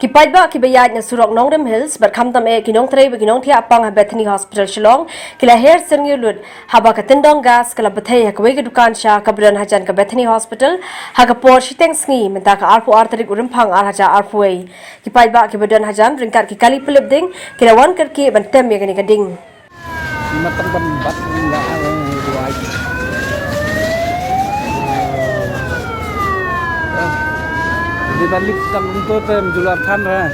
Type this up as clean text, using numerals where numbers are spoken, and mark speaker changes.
Speaker 1: paidbah iaid na surok Nongrim Hills khamtam nongtrei nongthiah apang Bethany Hospital Shillong kila hair syrngiew haba tyndong gas kala Bthei kawei Dukan sha kabran Hajan Bethany Hospital por shiteng sngi mynta tarik rymphang haja arpuei paidbah badan Hajan ryngkat kali pyllip ding kila kyrkieh bantem gani gading
Speaker 2: matang tempat enggak buat di balik tam untuk tem jual kan lah